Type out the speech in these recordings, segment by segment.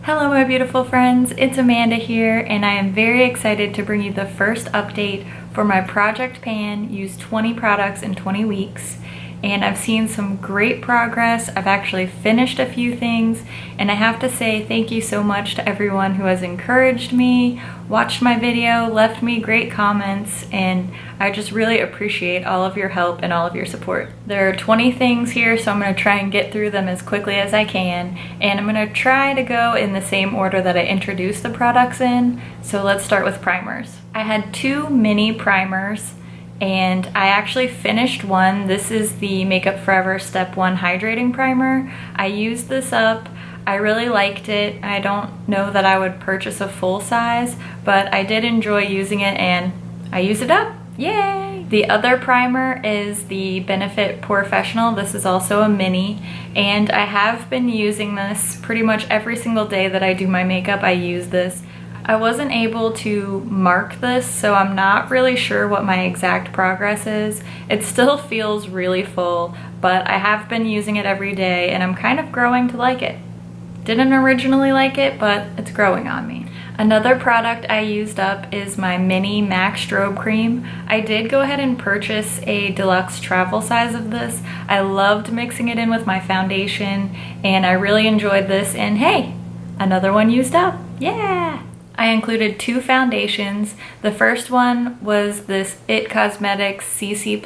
Hello my beautiful friends, it's Amanda here and I am very excited to bring you the first update for my Project Pan Use 20 Products in 20 Weeks. And I've seen some great progress. I've actually finished a few things and I have to say thank you so much to everyone who has encouraged me, watched my video, left me great comments, and I just really appreciate all of your help and all of your support. There are 20 things here, so I'm going to try and get through them as quickly as I can, and I'm going to try to go in the same order that I introduced the products in. So let's start with primers. I had two mini primers and I actually finished one. This is the Makeup Forever Step 1 Hydrating Primer. I used this up. I really liked it. I don't know that I would purchase a full size, but I did enjoy using it and I used it up. Yay! The other primer is the Benefit POREfessional. This is also a mini, and I have been using this pretty much every single day that I do my makeup. I use this. I wasn't able to mark this, so I'm not really sure what my exact progress is. It still feels really full, but I have been using it every day and I'm kind of growing to like it. Didn't originally like it, but it's growing on me. Another product I used up is my mini MAC Strobe Cream. I did go ahead and purchase a deluxe travel size of this. I loved mixing it in with my foundation and I really enjoyed this, and hey, another one used up. Yeah! I included two foundations. The first one was this IT Cosmetics CC+.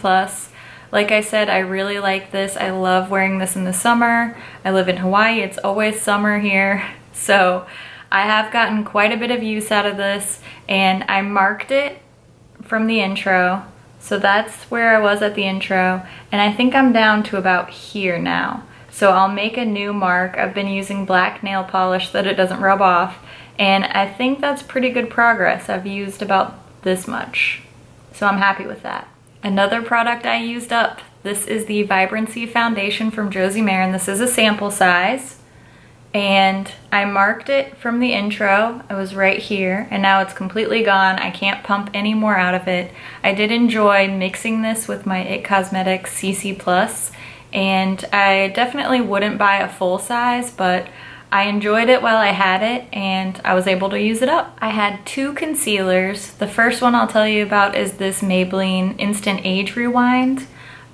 Like I said, I really like this. I love wearing this in the summer. I live in Hawaii, it's always summer here. So I have gotten quite a bit of use out of this, and I marked it from the intro. So that's where I was at the intro, and I think I'm down to about here now. So I'll make a new mark. I've been using black nail polish so that it doesn't rub off, and I think that's pretty good progress. I've used about this much, so I'm happy with that. Another product I used up, this is the Vibrancy Foundation from Josie Maran. This is a sample size, and I marked it from the intro. It was right here, and now it's completely gone. I can't pump any more out of it. I did enjoy mixing this with my IT Cosmetics CC+, and I definitely wouldn't buy a full size, but I enjoyed it while I had it and I was able to use it up. I had two concealers. The first one I'll tell you about is this Maybelline Instant Age Rewind.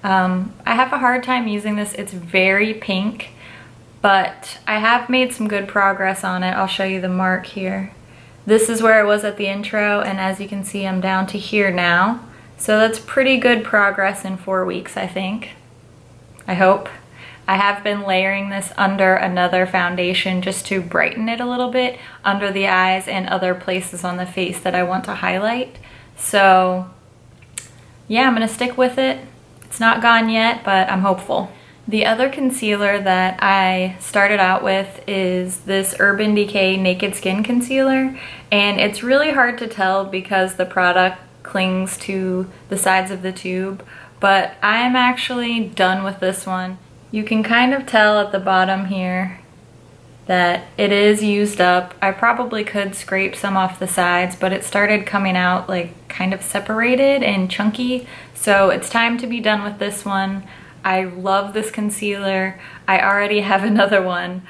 I have a hard time using this. It's very pink, but I have made some good progress on it. I'll show you the mark here. This is where I was at the intro, and as you can see, I'm down to here now. So that's pretty good progress in 4 weeks, I think. I hope. I have been layering this under another foundation just to brighten it a little bit under the eyes and other places on the face that I want to highlight. So yeah, I'm gonna stick with it. It's not gone yet, but I'm hopeful. The other concealer that I started out with is this Urban Decay Naked Skin Concealer, and it's really hard to tell because the product clings to the sides of the tube, but I'm actually done with this one. You can kind of tell at the bottom here that it is used up. I probably could scrape some off the sides, but it started coming out like kind of separated and chunky. So it's time to be done with this one. I love this concealer. I already have another one,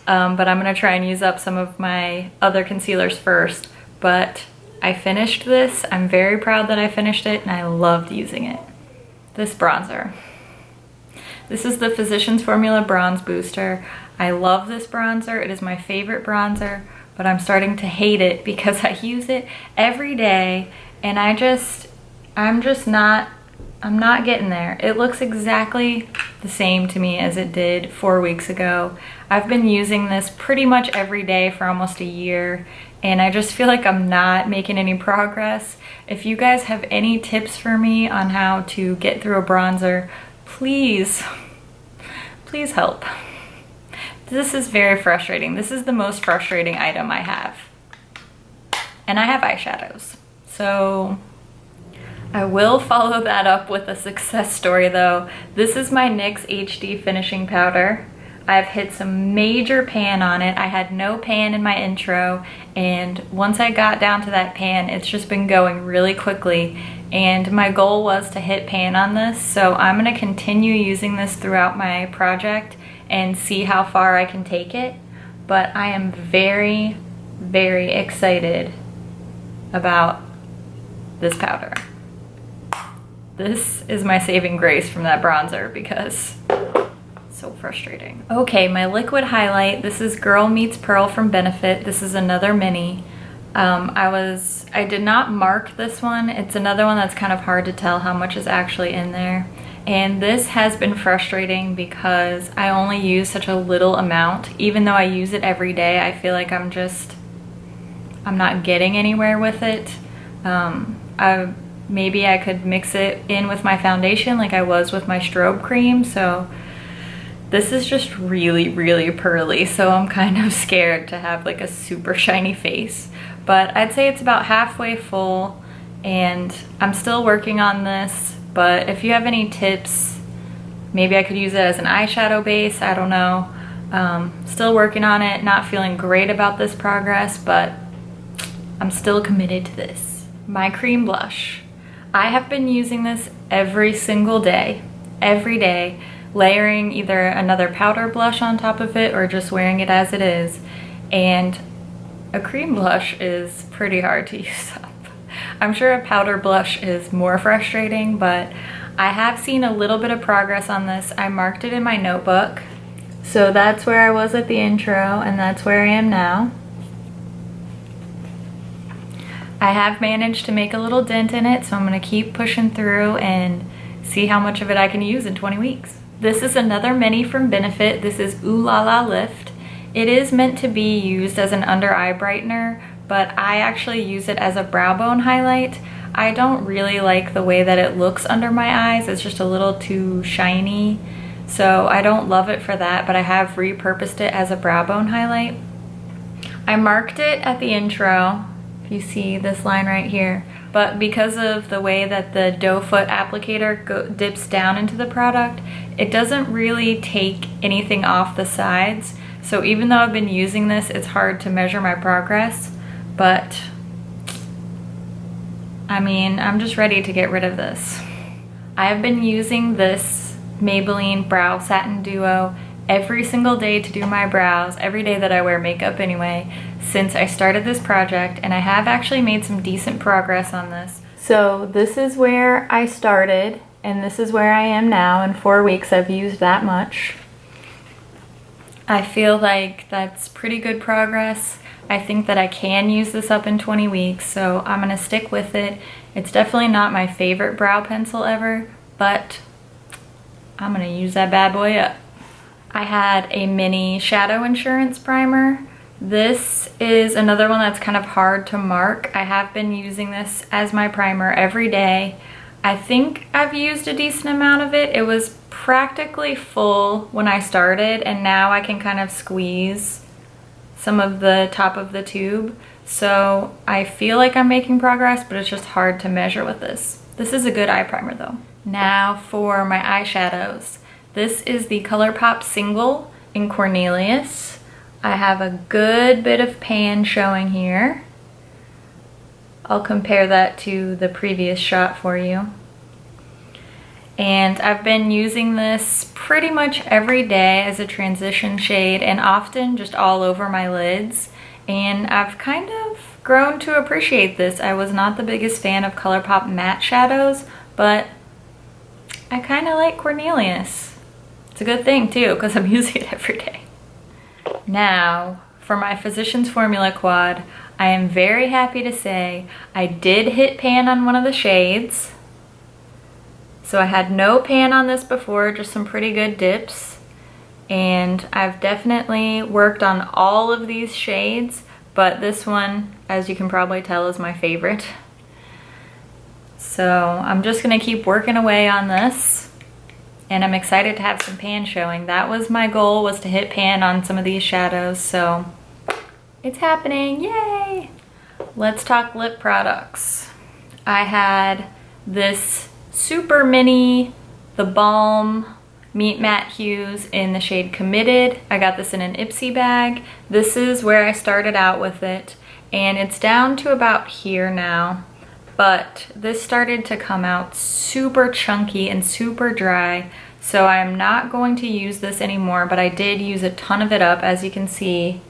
but I'm gonna try and use up some of my other concealers first. But I finished this. I'm very proud that I finished it and I loved using it. This bronzer. This is the Physicians Formula Bronze Booster. I love this bronzer. It is my favorite bronzer, but I'm starting to hate it because I use it every day and I'm not getting there. It looks exactly the same to me as it did 4 weeks ago. I've been using this pretty much every day for almost a year and I just feel like I'm not making any progress. If you guys have any tips for me on how to get through a bronzer, please help. This is very frustrating. This is the most frustrating item I have. And I have eyeshadows. So I will follow that up with a success story though. This is my NYX HD Finishing Powder. I've hit some major pan on it. I had no pan in my intro, and once I got down to that pan, it's just been going really quickly. And my goal was to hit pan on this, so I'm gonna continue using this throughout my project and see how far I can take it. but I am very, very excited about this powder. This is my saving grace from that bronzer because so frustrating. Okay, my liquid highlight. This is Girl Meets Pearl from Benefit. This is another mini. I did not mark this one. It's another one that's kind of hard to tell how much is actually in there. And this has been frustrating because I only use such a little amount. Even though I use it every day, I feel like I'm not getting anywhere with it. Maybe I could mix it in with my foundation like I was with my strobe cream. So this is just really, really pearly. So I'm kind of scared to have like a super shiny face. But I'd say it's about halfway full and I'm still working on this. But if you have any tips, maybe I could use it as an eyeshadow base. I don't know. Still working on it. Not feeling great about this progress, but I'm still committed to this. My cream blush. I have been using this every single day, layering either another powder blush on top of it or just wearing it as it is. And a cream blush is pretty hard to use up. I'm sure a powder blush is more frustrating, but I have seen a little bit of progress on this. I marked it in my notebook. So that's where I was at the intro and that's where I am now. I have managed to make a little dent in it, so I'm gonna keep pushing through and see how much of it I can use in 20 weeks. This is another mini from Benefit. This is Ooh La La Lift. It is meant to be used as an under eye brightener, but I actually use it as a brow bone highlight. I don't really like the way that it looks under my eyes. It's just a little too shiny. So I don't love it for that, but I have repurposed it as a brow bone highlight. I marked it at the intro. If you see this line right here, but because of the way that the doe foot applicator dips down into the product, it doesn't really take anything off the sides. So even though I've been using this, it's hard to measure my progress, but I mean, I'm just ready to get rid of this. I have been using this Maybelline Brow Satin Duo every single day to do my brows, every day that I wear makeup anyway, since I started this project, and I have actually made some decent progress on this. So this is where I started, and this is where I am now. In 4 weeks, I've used that much. I feel like that's pretty good progress. I think that I can use this up in 20 weeks, so I'm gonna stick with it. It's definitely not my favorite brow pencil ever, but I'm gonna use that bad boy up. I had a mini Shadow Insurance primer. This is another one that's kind of hard to mark. I have been using this as my primer every day. I think I've used a decent amount of it. It was practically full when I started, and now I can kind of squeeze some of the top of the tube. So I feel like I'm making progress, but it's just hard to measure with this. This is a good eye primer though. Now for my eyeshadows. This is the ColourPop Single in Cornelius. I have a good bit of pan showing here. I'll compare that to the previous shot for you. And I've been using this pretty much every day as a transition shade and often just all over my lids. And I've kind of grown to appreciate this. I was not the biggest fan of ColourPop matte shadows, but I kind of like Cornelius. It's a good thing too, because I'm using it every day. Now, for my Physicians Formula quad, I am very happy to say I did hit pan on one of the shades. So I had no pan on this before, just some pretty good dips. And I've definitely worked on all of these shades, but this one, as you can probably tell, is my favorite. So I'm just gonna keep working away on this. And I'm excited to have some pan showing. That was my goal, was to hit pan on some of these shadows, so it's happening, yay! Let's talk lip products. I had this super mini, the Balm Meet Matte Hughes in the shade Committed. I got this in an Ipsy bag. This is where I started out with it, and it's down to about here now. But this started to come out super chunky and super dry, so I'm not going to use this anymore, but I did use a ton of it up, as you can see.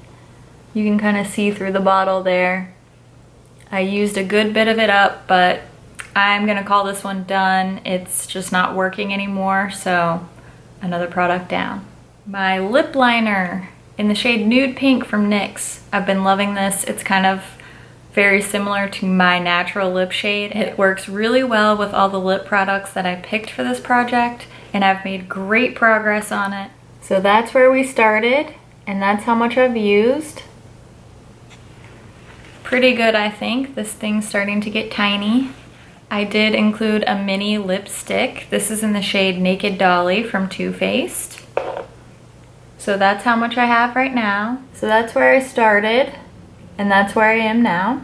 You can kind of see through the bottle there. I used a good bit of it up, but I'm gonna call this one done. It's just not working anymore, so another product down. My lip liner in the shade Nude Pink from NYX. I've been loving this. It's kind of very similar to my natural lip shade. It works really well with all the lip products that I picked for this project, and I've made great progress on it. So that's where we started, and that's how much I've used. Pretty good, I think. This thing's starting to get tiny. I did include a mini lipstick. This is in the shade Naked Dolly from Too Faced. So that's how much I have right now. So that's where I started, and that's where I am now.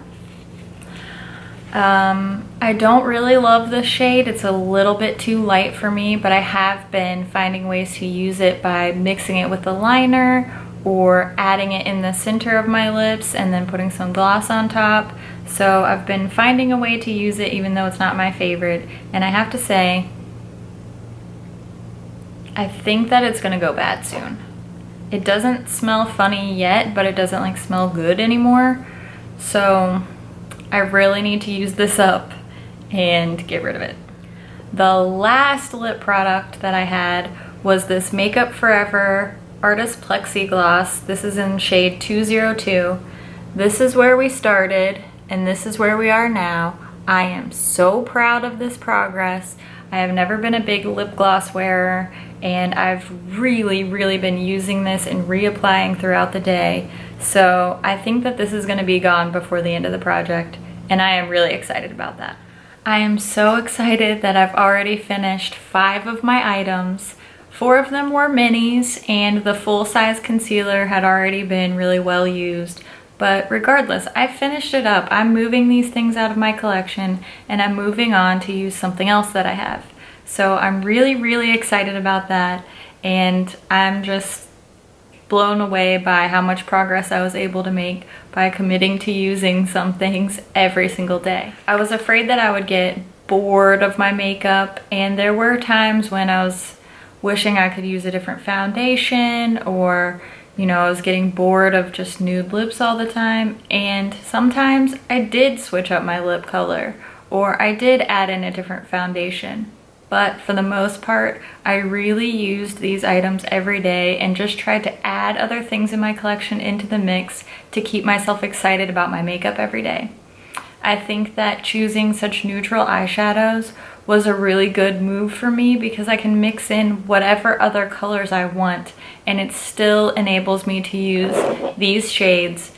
I don't really love this shade. It's a little bit too light for me, but I have been finding ways to use it by mixing it with the liner or adding it in the center of my lips and then putting some gloss on top. So I've been finding a way to use it even though it's not my favorite. And I have to say, I think that it's gonna go bad soon. It doesn't smell funny yet, but it doesn't like smell good anymore. So I really need to use this up and get rid of it. The last lip product that I had was this Makeup Forever Artist Plexiglass. This is in shade 202. This is where we started, and this is where we are now. I am so proud of this progress. I have never been a big lip gloss wearer, and I've really been using this and reapplying throughout the day. So I think that this is gonna be gone before the end of the project, and I am really excited about that. I am so excited that I've already finished 5 of my items. 4 of them were minis, and the full-size concealer had already been really well used. But regardless, I finished it up. I'm moving these things out of my collection, and I'm moving on to use something else that I have. So I'm really excited about that, and I'm just blown away by how much progress I was able to make by committing to using some things every single day. I was afraid that I would get bored of my makeup, and there were times when I was wishing I could use a different foundation, or you know, I was getting bored of just nude lips all the time, and sometimes I did switch up my lip color, or I did add in a different foundation. But for the most part, I really used these items every day and just tried to add other things in my collection into the mix to keep myself excited about my makeup every day. I think that choosing such neutral eyeshadows was a really good move for me because I can mix in whatever other colors I want, and it still enables me to use these shades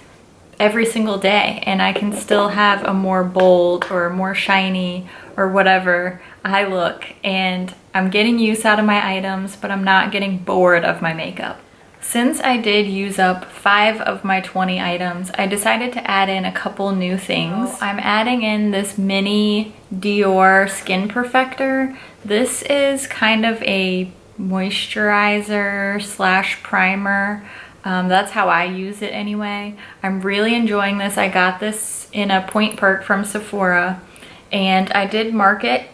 every single day, and I can still have a more bold or more shiny or whatever eye look, and I'm getting use out of my items, but I'm not getting bored of my makeup. Since I did use up 5 of my 20 items, I decided to add in a couple new things. I'm adding in this mini Dior Skin Perfector. This is kind of a moisturizer slash primer. That's how I use it anyway. I'm really enjoying this. I got this in a point perk from Sephora, and I did mark it.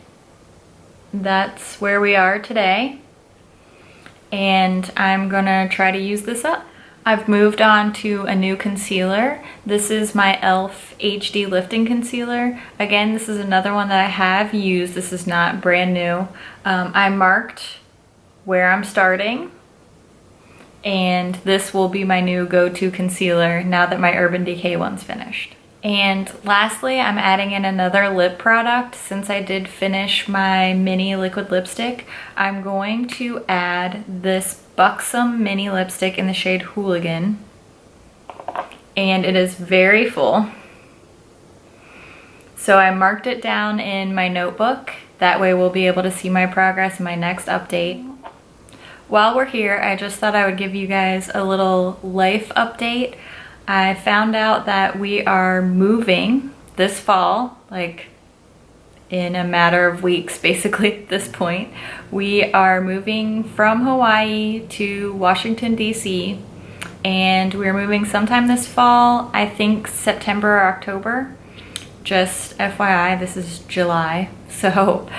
That's where we are today, and I'm gonna try to use this up. I've moved on to a new concealer. This is my e.l.f. HD Lifting Concealer. Again, this is another one that I have used. This is not brand new. I marked where I'm starting, and this will be my new go-to concealer now that my Urban Decay one's finished. And lastly, I'm adding in another lip product. Since I did finish my mini liquid lipstick, I'm going to add this Buxom mini lipstick in the shade Hooligan. And it is very full. So I marked it down in my notebook. That way we'll be able to see my progress in my next update. While we're here, I just thought I would give you guys a little life update. I found out that we are moving this fall, like in a matter of weeks, basically at this point. We are moving from Hawaii to Washington, D.C., and we're moving sometime this fall, I think September or October. Just FYI, this is July, so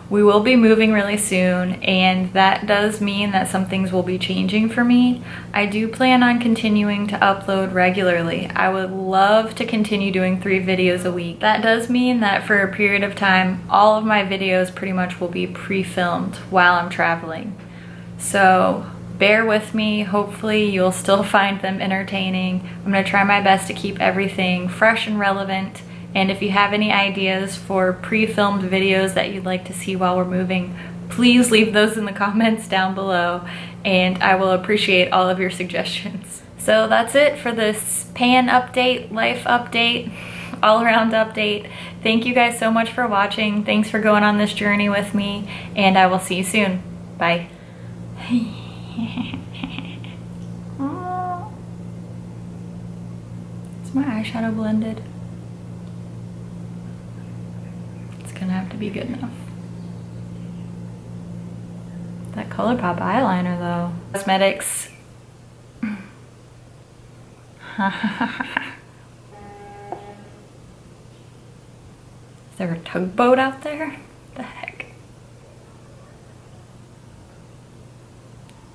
We will be moving really soon, and that does mean that some things will be changing for me. I do plan on continuing to upload regularly. I would love to continue doing 3 videos a week. That does mean that for a period of time, all of my videos pretty much will be pre-filmed while I'm traveling. So bear with me. Hopefully you'll still find them entertaining. I'm gonna try my best to keep everything fresh and relevant. And if you have any ideas for pre-filmed videos that you'd like to see while we're moving, please leave those in the comments down below, and I will appreciate all of your suggestions. So that's it for this pan update, life update, all around update. Thank you guys so much for watching. Thanks for going on this journey with me, and I will see you soon. Bye. Is my eyeshadow blended? Gonna have to be good enough. That ColourPop eyeliner though. Cosmetics. Is there a tugboat out there? What the heck?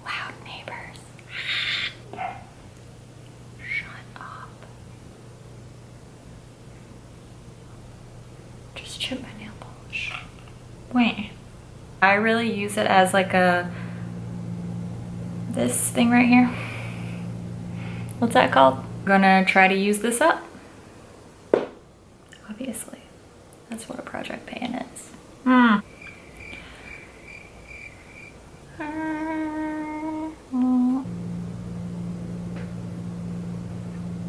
Loud neighbors. Shut up. Just chip my nail polish. Wait. I really use it as like this thing right here. What's that called? I'm gonna try to use this up. Obviously. That's what a project pan is.